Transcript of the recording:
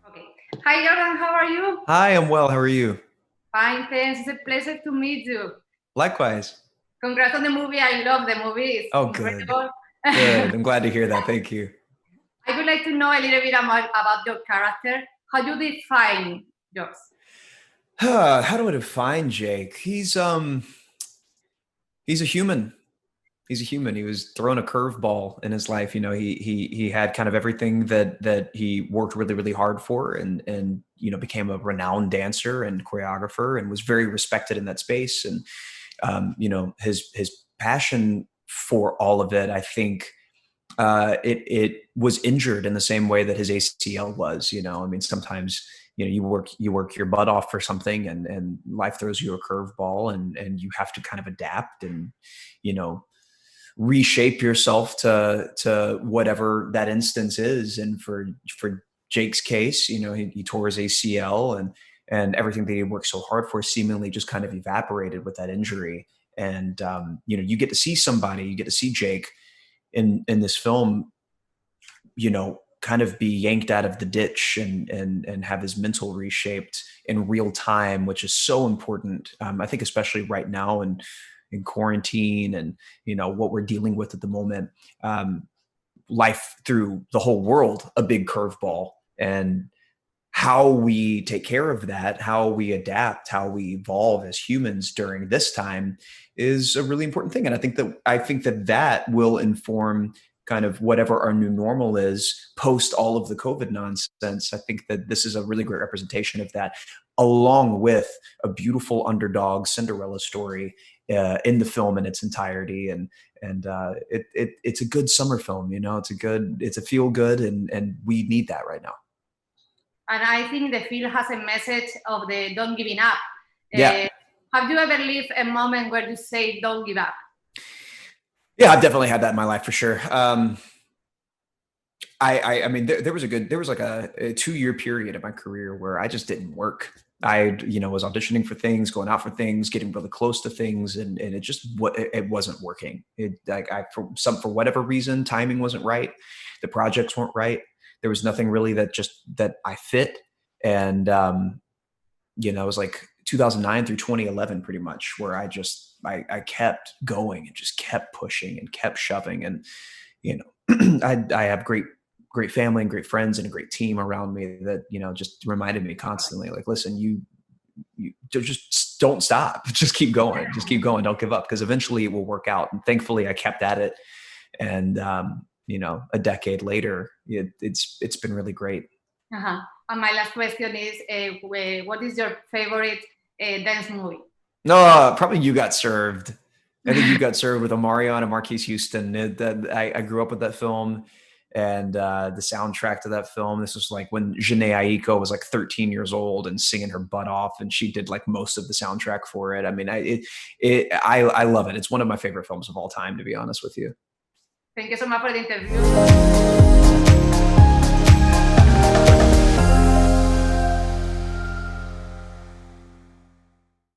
Okay. Hi, Jordan. How are you? Hi, I'm well. How are you? Fine, thanks. It's a pleasure to meet you. Likewise. Congrats on the movie. I love the movie. It's Oh, good. incredible. Good. I'm glad to hear that. Thank you. I would like to know a little bit about your character. How do you define yours? How do I define Jake? He's a human. He's a human. He was thrown a curveball in his life. You know, he had kind of everything that he worked really, really hard for, and became a renowned dancer and choreographer, and was very respected in that space. And his passion for all of it, I think, it was injured in the same way that his ACL was. I mean, sometimes you work your butt off for something, and life throws you a curveball, and you have to kind of adapt and you know reshape yourself to whatever that instance is. And for Jake's case, he tore his ACL, and everything that he worked so hard for seemingly just kind of evaporated with that injury. And you get to see somebody, you get to see Jake in this film, kind of be yanked out of the ditch and have his mental reshaped in real time, which is so important. I think especially right now in quarantine, and what we're dealing with at the moment. Life threw the whole world a big curveball, and how we take care of that, how we adapt, how we evolve as humans during this time is a really important thing. And I think that will inform kind of whatever our new normal is post all of the COVID nonsense. I think that this is a really great representation of that, along with a beautiful underdog Cinderella story in the film in its entirety. And it's a good summer film. It's a feel good, and we need that right now. And I think the film has a message of the don't giving up. Yeah. Have you ever lived a moment where you say don't give up? Yeah, I've definitely had that in my life for sure. I mean, there was like a 2 year period of my career where I just didn't work. I, was auditioning for things, going out for things, getting really close to things, and it wasn't working. For whatever reason, timing wasn't right, the projects weren't right. There was nothing really that I fit, and it was like 2009 through 2011, pretty much, where I kept going and just kept pushing and kept shoving. And I have great family and great friends and a great team around me that just reminded me constantly, like, listen, you just don't stop, just keep going, don't give up, because eventually it will work out. And thankfully I kept at it, and a decade later, it's been really great. Uh-huh. And my last question is, what is your favorite dance movie? No, probably You Got Served. I think You Got Served with Omarion and Marquise Houston. I grew up with that film, and the soundtrack to that film. This was like when Janae Aiko was like 13 years old and singing her butt off, and she did like most of the soundtrack for it. I mean, I love it. It's one of my favorite films of all time, to be honest with you. Thank you so much for the interview.